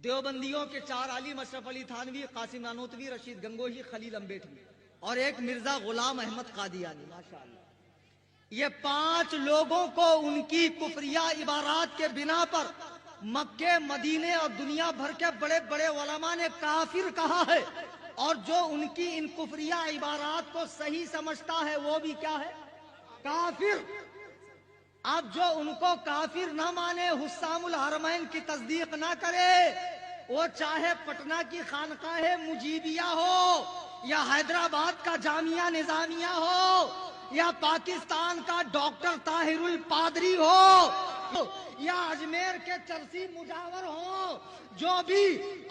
دیوبندیوں کے 4 عالم اشرف علی تھانوی، قاسم نانوتوی، رشید گنگوہی، خلیل امبیٹوی اور ایک مرزا غلام احمد قادیانی، ماشاءاللہ، یہ 5 لوگوں کو ان کی کفریہ عبارات کے بنا پر مکے، مدینے اور دنیا بھر کے بڑے بڑے علماء نے کافر کہا ہے، اور جو ان کی ان کفریہ عبارات کو صحیح سمجھتا ہے وہ بھی کیا ہے؟ کافر۔ اب جو ان کو کافر نہ مانے، حسام الحرمین کی تصدیق نہ کرے، وہ چاہے پٹنہ کی خانقاہ مجیبیہ ہو، یا حیدرآباد کا جامعہ نظامیہ ہو، یا پاکستان کا ڈاکٹر طاہر الپادری ہو، یا اجمیر کے چرسی مجاور ہو، جو بھی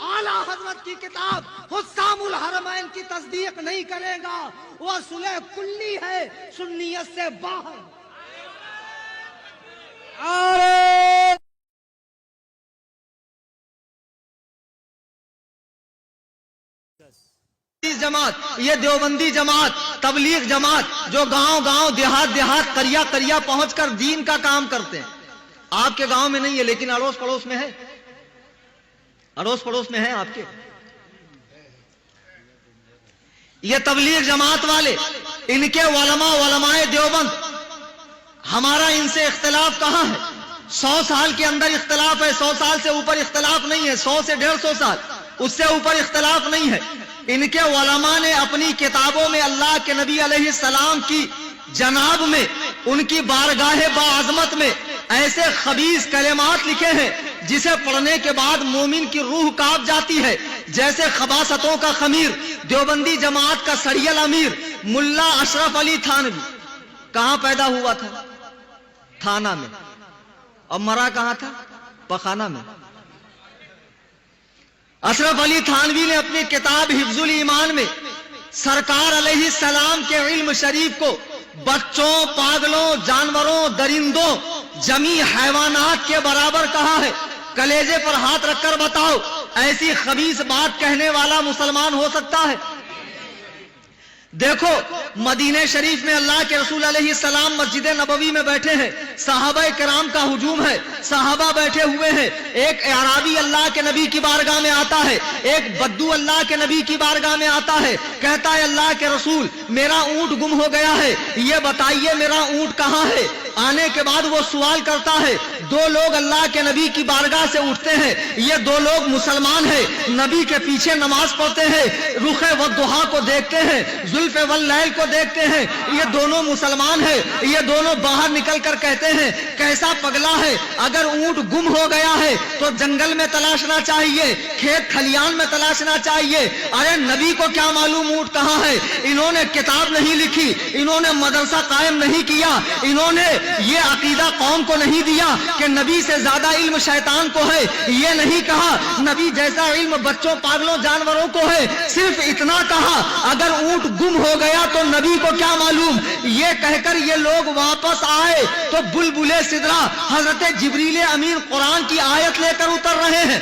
اعلیٰ حضرت کی کتاب حسام الحرمین کی تصدیق نہیں کرے گا وہ صلح کلی ہے، سنیت سے باہر۔ جماعت، یہ دیوبندی جماعت، تبلیغ جماعت جو گاؤں گاؤں، دیہات دیہات، قریہ قریہ پہنچ کر دین کا کام کرتے ہیں، آپ کے گاؤں میں نہیں ہے لیکن اڑوس پڑوس میں ہے، اڑوس پڑوس میں ہے آپ کے۔ یہ تبلیغ جماعت والے، ان کے علماء دیوبند، ہمارا ان سے اختلاف کہاں ہے؟ 100 سال کے اندر اختلاف ہے، 100 سال سے اوپر اختلاف نہیں ہے، 100 سے 150 سال، اس سے اوپر اختلاف نہیں ہے۔ ان کے علماء نے اپنی کتابوں میں اللہ کے نبی علیہ السلام کی جناب میں، ان کی بارگاہ باعظمت میں ایسے خبیث کلمات لکھے ہیں جسے پڑھنے کے بعد مومن کی روح کانپ جاتی ہے، جیسے خباثتوں کا خمیر۔ دیوبندی جماعت کا سریل امیر ملا اشرف علی تھانوی کہاں پیدا ہوا تھا؟ تھانہ میں، اور مرا کہاں تھا؟ پخانہ میں۔ اشرف علی تھانوی نے اپنی کتاب حفظ الایمان میں سرکار علیہ السلام کے علم شریف کو بچوں، پاگلوں، جانوروں، درندوں، جمی حیوانات کے برابر کہا ہے۔ کلیجے پر ہاتھ رکھ کر بتاؤ، ایسی خبیث بات کہنے والا مسلمان ہو سکتا ہے؟ دیکھو، مدینہ شریف میں اللہ کے رسول علیہ السلام مسجد نبوی میں بیٹھے ہیں، صحابہ کرام کا ہجوم ہے، صحابہ بیٹھے ہوئے ہیں، ایک اعرابی اللہ کے نبی کی بارگاہ میں آتا ہے، ایک بدو اللہ کے نبی کی بارگاہ میں آتا ہے، کہتا ہے اللہ کے رسول میرا اونٹ گم ہو گیا ہے، یہ بتائیے میرا اونٹ کہاں ہے؟ آنے کے بعد وہ سوال کرتا ہے، 2 لوگ اللہ کے نبی کی بارگاہ سے اٹھتے ہیں، یہ 2 لوگ مسلمان ہیں، نبی کے پیچھے نماز پڑھتے ہیں، رخ والضحیٰ کو دیکھتے ہیں، زلف واللیل کو دیکھتے ہیں، یہ دونوں مسلمان ہیں، یہ دونوں باہر نکل کر کہتے ہیں کیسا پگلا ہے، اگر اونٹ گم ہو گیا ہے تو جنگل میں تلاشنا چاہیے، کھیت کھلیان میں تلاشنا چاہیے، ارے نبی کو کیا معلوم اونٹ کہاں ہے؟ انہوں نے کتاب نہیں لکھی، انہوں نے مدرسہ قائم نہیں کیا، انہوں نے یہ عقیدہ قوم کو نہیں دیا کہ نبی سے زیادہ علم شیطان کو ہے، یہ نہیں کہا نبی جیسا علم بچوں، پاگلوں، جانوروں کو ہے، صرف اتنا کہا اگر اونٹ گم ہو گیا تو نبی کو کیا معلوم؟ یہ کہہ کر یہ لوگ واپس آئے تو بلبل سدرا حضرت جبریل امین قرآن کی آیت لے کر اتر رہے ہیں،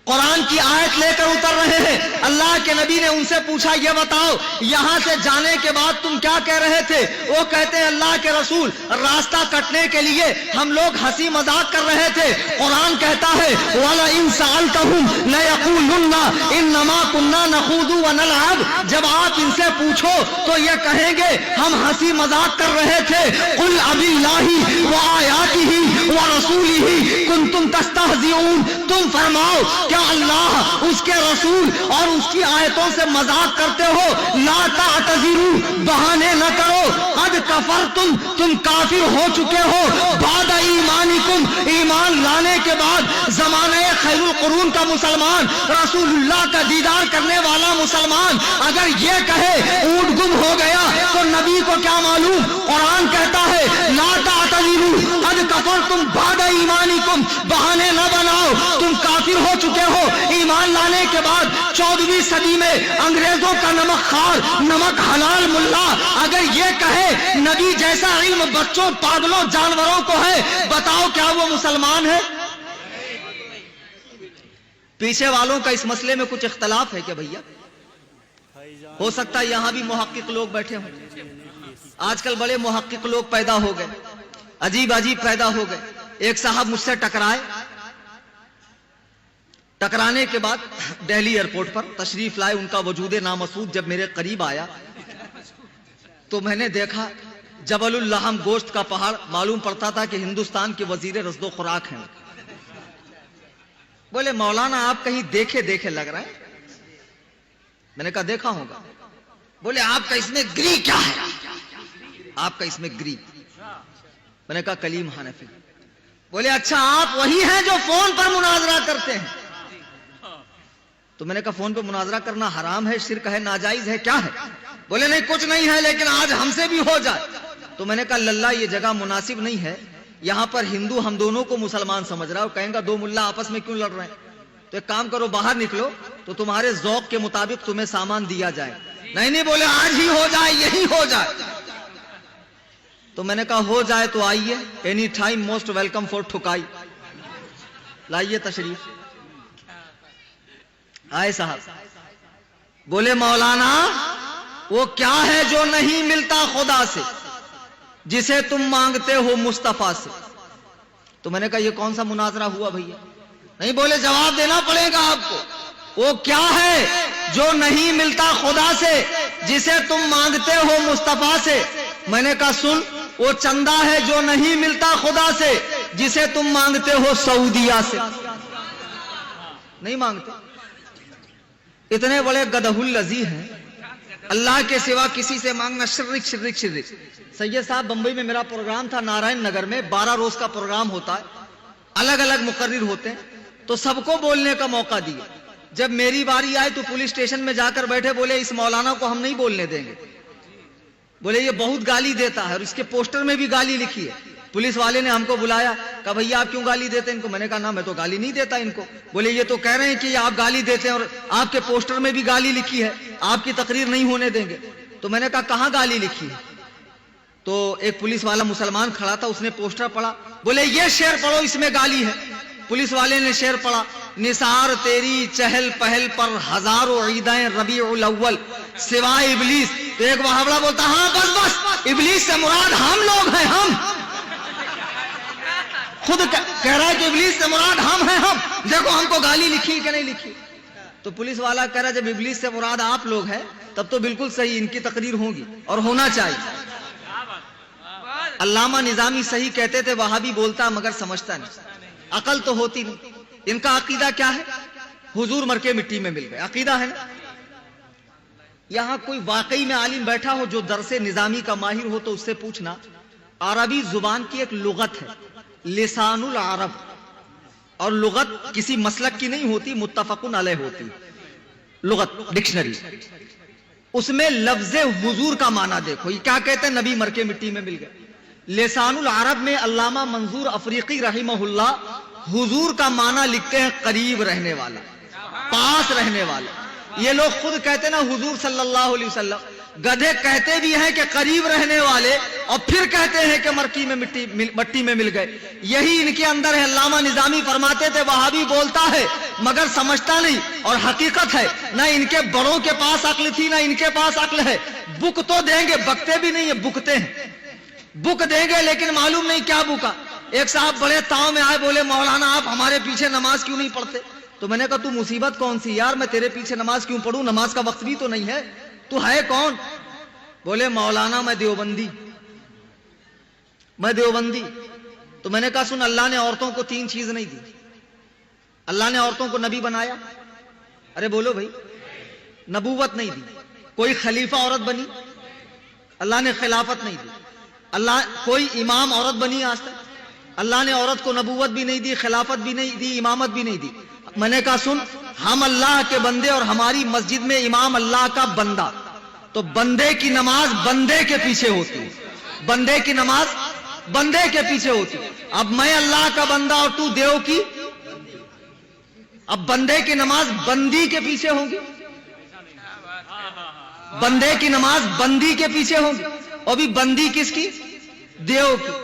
قرآن کی آیت لے کر اتر رہے ہیں۔ اللہ کے نبی نے ان سے پوچھا یہ بتاؤ یہاں سے جانے کے بعد تم کیا کہہ رہے تھے؟ وہ کہتے ہیں اللہ کے رسول راستہ کٹنے کے لیے ہم لوگ ہنسی مذاق کر رہے تھے، قرآن کہتا ہے وَلَئِن سَأَلْتَهُمْ لَيَقُولُنَّ إِنَّمَا كُنَّا نَخُوضُ وَنَلْعَبُ، جب آپ ان سے پوچھو تو یہ کہیں گے ہم ہنسی مذاق کر رہے تھے۔ قُلْ أَبِاللَّهِ وَآيَاتِهِ وَرَسُولِهِ كُنتُمْ تَسْتَهْزِئُونَ، تم فرماؤ کیا اللہ، اس کے رسول اور اس کی آیتوں سے مذاق کرتے ہو؟ لا تعتذروا، بہانے نہ کرو، قد کفرتم، تم کافر ہو چکے ہو، بعد ایمانکم، ایمان لانے کے بعد۔ زمانہ خیر القرون کا مسلمان، رسول اللہ کا دیدار کرنے والا مسلمان اگر یہ کہے اونٹ گم ہو گیا تو نبی کو کیا معلوم؟ قرآن کہتا ہے لا تعتذروا قد کفرتم بعد ایمانکم، بہانے نہ بناؤ، تم کافر ہو چکے ہو۔ ایمان لانے کے بعد 14ویں صدی میں انگریزوں کا نمک خوار، نمک حلال ملا اگر یہ کہے نبی جیسا علم بچوں، پاگلوں، جانوروں کو ہے، بتاؤ کیا وہ مسلمان ہے؟ پیچھے والوں کا اس مسئلے میں کچھ اختلاف ہے کہ بھیا؟ ہو سکتا ہے یہاں بھی محقق لوگ بیٹھے ہوں، آج کل بڑے محقق لوگ پیدا ہو گئے، عجیب عجیب پیدا ہو گئے، ایک صاحب مجھ سے ٹکرائے، ٹکرانے کے بعد دہلی ایئرپورٹ پر تشریف لائے، ان کا وجود نامسعود جب میرے قریب آیا تو میں نے دیکھا جبل اللحم گوشت کا پہاڑ، معلوم پڑتا تھا کہ ہندوستان کے وزیر رزق و خوراک ہیں۔ بولے مولانا آپ کہیں دیکھے دیکھے لگ رہے ہیں؟ میں نے کہا دیکھا ہوگا۔ بولے آپ کا اس میں گری کیا ہے؟ آپ کا اس میں گری؟ میں نے کہا کلیم حنفی۔ بولے اچھا آپ وہی ہیں جو فون پر مناظرہ کرتے ہیں؟ تو میں نے کہا فون پہ مناظرہ کرنا حرام ہے، شرک ہے، ناجائز ہے، کیا ہے؟ بولے نہیں کچھ نہیں ہے، لیکن آج ہم سے بھی ہو جائے۔ تو میں نے کہا للہ یہ جگہ مناسب نہیں ہے، یہاں پر ہندو ہم دونوں کو مسلمان سمجھ رہا ہے، کہیں گا دو ملا آپس میں کیوں لڑ رہے ہیں؟ تو ایک کام کرو باہر نکلو تو تمہارے ذوق کے مطابق تمہیں سامان دیا جائے۔ نہیں بولے آج ہی ہو جائے، یہی ہو جائے۔ تو میں نے کہا ہو جائے تو آئیے، any time most welcome for ٹھکائی، لائیے تشریف۔ آئے صاحب، بولے مولانا وہ کیا ہے جو نہیں ملتا خدا سے جسے تم مانگتے ہو مصطفیٰ سے؟ تو میں نے کہا یہ کون سا مناظرہ ہوا بھیا؟ نہیں بولے جواب دینا پڑے گا آپ کو۔ وہ کیا ہے جو نہیں ملتا خدا سے جسے تم مانگتے ہو مصطفیٰ سے؟ میں نے کہا سن، وہ چندہ ہے جو نہیں ملتا خدا سے جسے تم مانگتے ہو سعودیہ سے۔ نہیں مانگتے، اتنے بڑے گدہ الذی ہیں، اللہ کے سوا کسی سے مانگنا شرک شرک شرک۔ سید صاحب بمبئی میں میرا پروگرام تھا، نارائن نگر میں 12 روز کا پروگرام ہوتا ہے، الگ الگ مقرر ہوتے ہیں، تو سب کو بولنے کا موقع دیا۔ جب میری باری آئی تو پولیس اسٹیشن میں جا کر بیٹھے، بولے اس مولانا کو ہم نہیں بولنے دیں گے، بولے یہ بہت گالی دیتا ہے اور اس کے پوسٹر میں بھی گالی لکھی ہے۔ پولیس والے نے ہم کو بلایا، کہا بھیا آپ کیوں گالی دیتے ہیں ان کو؟ میں نے کہا نا میں تو گالی نہیں دیتا ان کو۔ بولے یہ تو کہہ رہے ہیں کہ آپ گالی دیتے ہیں اور آپ کے پوسٹر میں بھی گالی لکھی ہے، آپ کی تقریر نہیں ہونے دیں گے۔ تو میں نے کہا کہاں گالی لکھی ہے؟ تو ایک پولیس والا مسلمان کھڑا تھا، اس نے پوسٹر پڑھا، بولے یہ شعر پڑھو اس میں گالی ہے۔ پولیس والے نے شعر پڑھا، نثار تیری چہل پہل پر ہزاروں عیدیں ربیع الاول سوائے ابلیس۔ تو ایک وہابڑا بولتا ہاں بس بس، ابلیس سے مراد ہم لوگ ہیں، ہم خود کہہ رہا ہے کہ ابلیس سے مراد ہم ہیں، ہم دیکھو ہم کو گالی لکھی کہ نہیں لکھی۔ تو پولیس والا کہہ رہا جب ابلیس سے مراد آپ لوگ ہیں تب تو بالکل صحیح، ان کی تقریر ہوگی اور ہونا چاہیے۔ علامہ نظامی صحیح کہتے تھے وہابی بولتا مگر سمجھتا نہیں، عقل تو ہوتی نہیں۔ ان کا عقیدہ کیا ہے؟ حضور مر کے مٹی میں مل گئے، عقیدہ ہے نا۔ یہاں کوئی واقعی میں عالم بیٹھا ہو جو درس نظامی کا ماہر ہو تو اس سے پوچھنا، عربی زبان کی ایک لغت ہے لسان العرب، اور لغت کسی مسلک کی نہیں ہوتی، متفقن علیہ ہوتی لغت، ڈکشنری۔ اس میں لفظ حضور کا معنی دیکھو، یہ کیا کہتے ہیں؟ نبی مر کے مٹی میں مل گئے۔ لسان العرب میں علامہ منظور افریقی رحمہ اللہ حضور کا معنی لکھتے ہیں قریب رہنے والا، پاس رہنے والا۔ یہ لوگ خود کہتے ہیں نا حضور صلی اللہ علیہ وسلم، گدھے کہتے بھی ہیں کہ قریب رہنے والے، اور پھر کہتے ہیں کہ مٹی میں مل گئے۔ یہی ان کے اندر ہے۔ علامہ نظامی فرماتے تھے وہابی بولتا ہے مگر سمجھتا نہیں، اور حقیقت ہے نہ ان کے بڑوں کے پاس عقل تھی نہ ان کے پاس عقل ہے۔ بک تو دیں گے، بکتے بھی نہیں ہے، بکتے ہیں۔ بک دیں گے لیکن معلوم نہیں کیا بکا۔ ایک صاحب بڑے تاؤ میں آئے، بولے مولانا آپ ہمارے پیچھے نماز کیوں نہیں پڑھتے؟ تو میں نے کہا تو مصیبت کون سی یار، میں تیرے پیچھے نماز کیوں پڑھوں؟ نماز کا وقت بھی تو نہیں ہے، تو ہے کون؟ بولے مولانا میں دیوبندی، میں دیوبندی۔ تو میں نے کہا سن، اللہ نے عورتوں کو 3 چیز نہیں دی۔ اللہ نے عورتوں کو نبی بنایا، ارے بولو بھائی، نبوت نہیں دی۔ کوئی خلیفہ عورت بنی، اللہ نے خلافت نہیں دی۔ اللہ کوئی امام عورت بنی آج تک، اللہ نے عورت کو نبوت بھی نہیں دی، خلافت بھی نہیں دی، امامت بھی نہیں دی۔ میں نے کہا سن، ہم اللہ کے بندے اور ہماری مسجد میں امام اللہ کا بندہ، تو بندے کی نماز بندے کے پیچھے ہوتی ہے، بندے کی نماز بندے کے پیچھے ہوتی۔ اب میں اللہ کا بندہ اور تو دیو کی، اب بندے کی نماز بندی کے پیچھے ہوگی، بندے کی نماز بندی کے پیچھے ہوگی، اور بھی بندی کس کی؟ دیو کی۔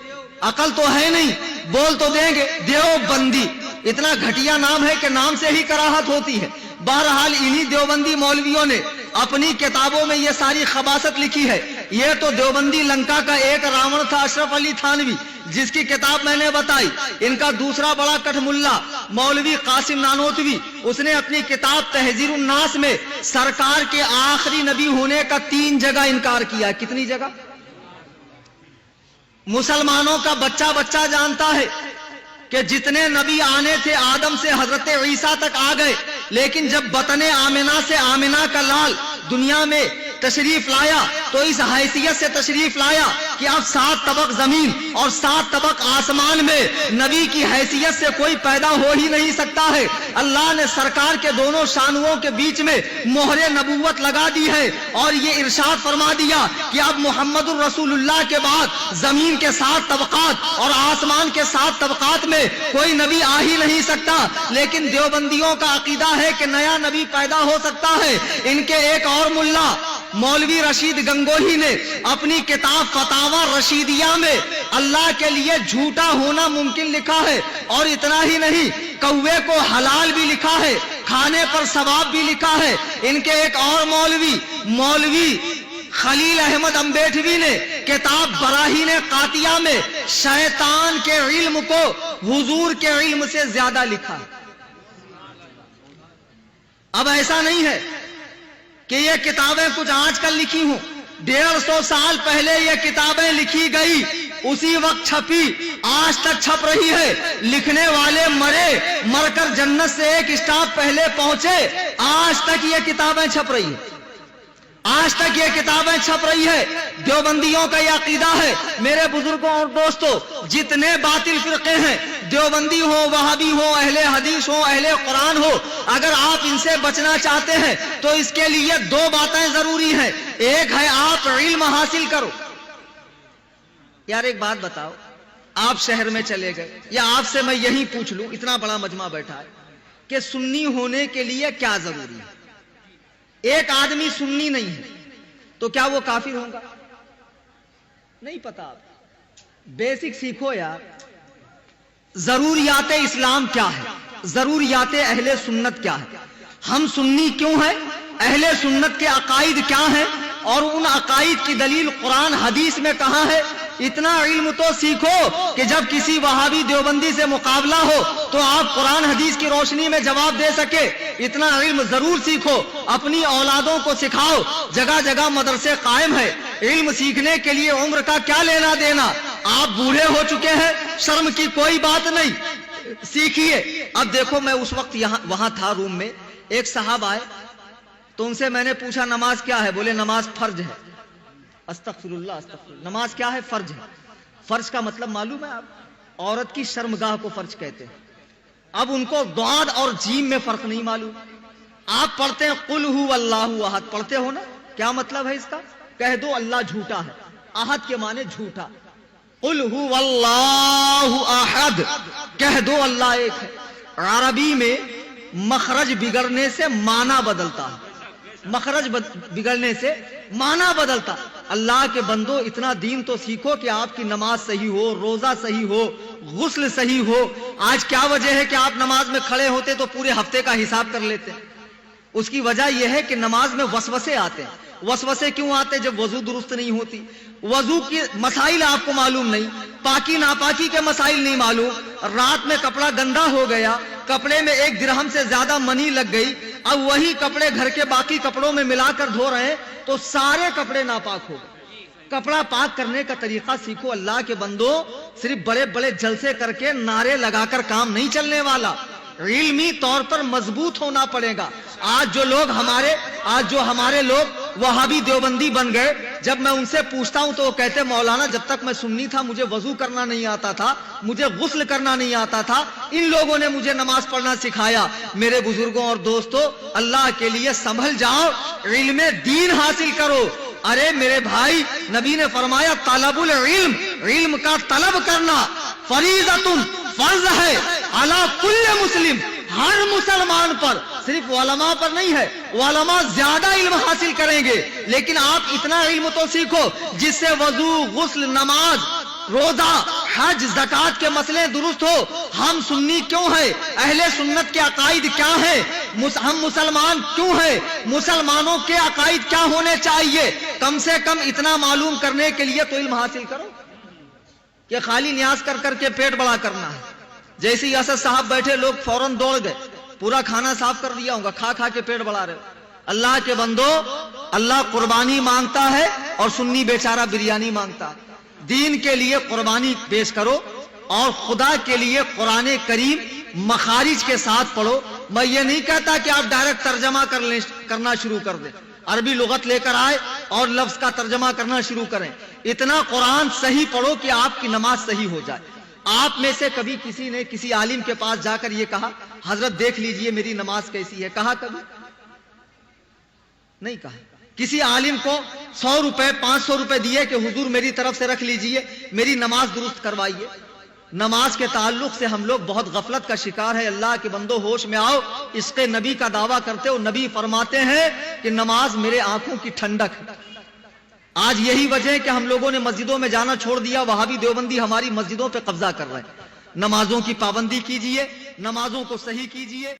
عقل تو ہے نہیں، بول تو دیں گے دیو بندی، اتنا گھٹیا نام ہے کہ نام سے ہی کراہت ہوتی ہے۔ بہرحال انہی دیوبندی مولویوں نے اپنی کتابوں میں یہ ساری خباثت لکھی ہے یہ تو دیوبندی لنکا کا ایک راون تھا اشرف علی تھانوی، جس کی کتاب میں نے بتائی۔ ان کا دوسرا بڑا کٹ ملا مولوی قاسم نانوتوی، اس نے اپنی کتاب تہذیر الناس میں سرکار کے آخری نبی ہونے کا 3 جگہ انکار کیا۔ کتنی جگہ؟ مسلمانوں کا بچہ بچہ جانتا ہے کہ جتنے نبی آنے تھے آدم سے حضرت عیسیٰ تک آ گئے، لیکن جب بطن آمنہ سے آمنہ کا لال دنیا میں تشریف لایا تو اس حیثیت سے تشریف لایا کہ اب 7 طبق زمین اور 7 طبق آسمان میں نبی کی حیثیت سے کوئی پیدا ہو ہی نہیں سکتا ہے۔ اللہ نے سرکار کے دونوں شانوں کے بیچ میں مہر نبوت لگا دی ہے اور یہ ارشاد فرما دیا کہ اب محمد الرسول اللہ کے بعد زمین کے 7 طبقات اور آسمان کے 7 طبقات میں کوئی نبی آ ہی نہیں سکتا۔ لیکن دیوبندیوں کا عقیدہ ہے کہ نیا نبی پیدا ہو سکتا ہے۔ ان کے ایک اور ملا مولوی رشید گنگوہی نے اپنی کتاب فتاوی رشیدیہ میں اللہ کے لیے جھوٹا ہونا ممکن لکھا ہے، اور اتنا ہی نہیں، کوے کو حلال بھی لکھا ہے، کھانے پر ثواب بھی لکھا ہے۔ ان کے ایک اور مولوی خلیل احمد امبیٹوی نے کتاب براہین قاطعہ میں شیطان کے علم کو حضور کے علم سے زیادہ لکھا ہے۔ اب ایسا نہیں ہے کہ یہ کتابیں کچھ آج کل لکھی ہوں، 150 سال پہلے یہ کتابیں لکھی گئی، اسی وقت چھپی، آج تک چھپ رہی ہے۔ لکھنے والے مر کر جنت سے ایک اسٹاپ پہلے پہنچے، آج تک یہ کتابیں چھپ رہی ہیں، آج تک یہ کتابیں چھپ رہی ہے۔ دیوبندیوں کا یہ عقیدہ ہے، میرے بزرگوں اور دوستوں، جتنے باطل فرقے ہیں، دیوبندی ہو، وہابی ہو، اہل حدیث ہو، اہل قرآن ہو، اگر آپ ان سے بچنا چاہتے ہیں تو اس کے لیے 2 باتیں ضروری ہیں۔ ایک ہے آپ علم حاصل کرو۔ یار ایک بات بتاؤ، آپ شہر میں چلے گئے، یا آپ سے میں یہی پوچھ لوں، اتنا بڑا مجمع بیٹھا ہے، کہ سنی ہونے کے لیے کیا ضروری ہے؟ ایک آدمی سنی نہیں ہے تو کیا وہ کافر ہوگا؟ نہیں پتا۔ آپ بیسک سیکھو یار، ضروریات اسلام کیا ہے، ضروریات اہل سنت کیا ہے، ہم سنی کیوں ہیں، اہل سنت کے عقائد کیا ہیں، اور ان عقائد کی دلیل قرآن حدیث میں کہاں ہے۔ اتنا علم تو سیکھو کہ جب کسی وہابی دیوبندی سے مقابلہ ہو تو آپ قرآن حدیث کی روشنی میں جواب دے سکے۔ اتنا علم ضرور سیکھو، اپنی اولادوں کو سکھاؤ، جگہ جگہ مدرسے قائم ہے۔ علم سیکھنے کے لیے عمر کا کیا لینا دینا، آپ بوڑھے ہو چکے ہیں، شرم کی کوئی بات نہیں، سیکھیے۔ اب دیکھو، میں اس وقت وہاں تھا روم میں، ایک صاحب آئے تو ان سے میں نے پوچھا نماز کیا ہے؟ بولے نماز فرض ہے۔ استغفر اللہ استغفر اللہ، نماز کیا ہے؟ فرض ہے۔ فرض کا مطلب معلوم ہے آپ؟ عورت کی شرمگاہ کو فرض کہتے ہیں۔ اب ان کو ضاد اور جیم میں فرق نہیں معلوم۔ آپ پڑھتے ہیں قل ہو اللہ احد، پڑھتے ہو نا، کیا مطلب ہے اس کا؟ کہہ دو اللہ جھوٹا ہے، احد کے معنی جھوٹا۔ قل ہو اللہ احد، کہہ دو اللہ ایک ہے۔ عربی میں مخرج بگڑنے سے معنی بدلتا ہے، مخرج بگڑنے سے معنی بدلتا۔ اللہ کے بندو، اتنا دین تو سیکھو کہ آپ کی نماز صحیح ہو، روزہ صحیح ہو، غسل صحیح ہو۔ آج کیا وجہ ہے کہ آپ نماز میں کھڑے ہوتے تو پورے ہفتے کا حساب کر لیتے ہیں؟ اس کی وجہ یہ ہے کہ نماز میں وسوسے آتے ہیں۔ وسوسے کیوں آتے؟ جب وضو درست نہیں ہوتی، وضو کے مسائل آپ کو معلوم نہیں، پاکی ناپاکی کے مسائل نہیں معلوم، رات میں کپڑا گندا ہو گیا، کپڑے میں 1 درہم سے زیادہ منی لگ گئی، اب وہی کپڑے گھر کے باقی کپڑوں میں ملا کر دھو رہے ہیں تو سارے کپڑے ناپاک ہو گئے۔ کپڑا پاک کرنے کا طریقہ سیکھو اللہ کے بندو، صرف بڑے بڑے جلسے کر کے نعرے لگا کر کام نہیں چلنے والا، علمی طور پر مضبوط ہونا پڑے گا۔ آج جو ہمارے لوگ وہابی دیوبندی بن گئے، جب میں ان سے پوچھتا ہوں تو وہ کہتے مولانا جب تک میں سنی تھا مجھے وضو کرنا نہیں آتا تھا، مجھے غسل کرنا نہیں آتا تھا، ان لوگوں نے مجھے نماز پڑھنا سکھایا۔ میرے بزرگوں اور دوستوں، اللہ کے لیے سنبھل جاؤ، علم دین حاصل کرو۔ ارے میرے بھائی، نبی نے فرمایا طلب العلم، علم کا طلب کرنا فریضۃ، فرض ہے، علی کل مسلم، ہر مسلمان پر، صرف علماء پر نہیں ہے۔ علماء زیادہ علم حاصل کریں گے، لیکن آپ اتنا علم تو سیکھو جس سے وضو، غسل، نماز روزہ حج زکات کے مسئلے درست ہو. ہم سنی کیوں ہیں؟ اہل سنت کے عقائد کیا ہیں؟ ہم مسلمان کیوں ہیں؟ مسلمانوں کے عقائد کیا ہونے چاہیے؟ کم سے کم اتنا معلوم کرنے کے لیے تو علم حاصل کرو کہ خالی نیاز کر کر کے پیٹ بڑا کرنا ہے. جیسے ہی اسد صاحب بیٹھے لوگ فوراً دوڑ گئے, پورا کھانا صاف کر دیا ہوگا, کھا کھا کے پیٹ بڑھا رہے. اللہ کے بندو, اللہ قربانی مانگتا ہے اور سنی بیچارہ بریانی مانگتا ہے. دین کے لیے قربانی پیش کرو اور خدا کے لیے قرآن کریم مخارج کے ساتھ پڑھو. میں یہ نہیں کہتا کہ آپ ڈائریکٹ ترجمہ کرنا شروع کر دیں, عربی لغت لے کر آئے اور لفظ کا ترجمہ کرنا شروع کریں. اتنا قرآن صحیح پڑھو کہ آپ کی نماز صحیح ہو جائے. آپ میں سے کبھی کسی نے کسی عالم کے پاس جا کر یہ کہا حضرت دیکھ لیجئے میری نماز کیسی ہے؟ کہا کبھی؟ نہیں کہا. کسی عالم کو 100 روپے 500 روپے دیے کہ حضور میری طرف سے رکھ لیجئے, میری نماز درست کروائیے. نماز کے تعلق سے ہم لوگ بہت غفلت کا شکار ہے. اللہ کے بندو ہوش میں آؤ. عشق نبی کا دعویٰ کرتے ہو, نبی فرماتے ہیں کہ نماز میرے آنکھوں کی ٹھنڈک ہے. آج یہی وجہ ہے کہ ہم لوگوں نے مسجدوں میں جانا چھوڑ دیا. وہابی دیوبندی ہماری مسجدوں پہ قبضہ کر رہے ہیں. نمازوں کی پابندی کیجئے, نمازوں کو صحیح کیجئے.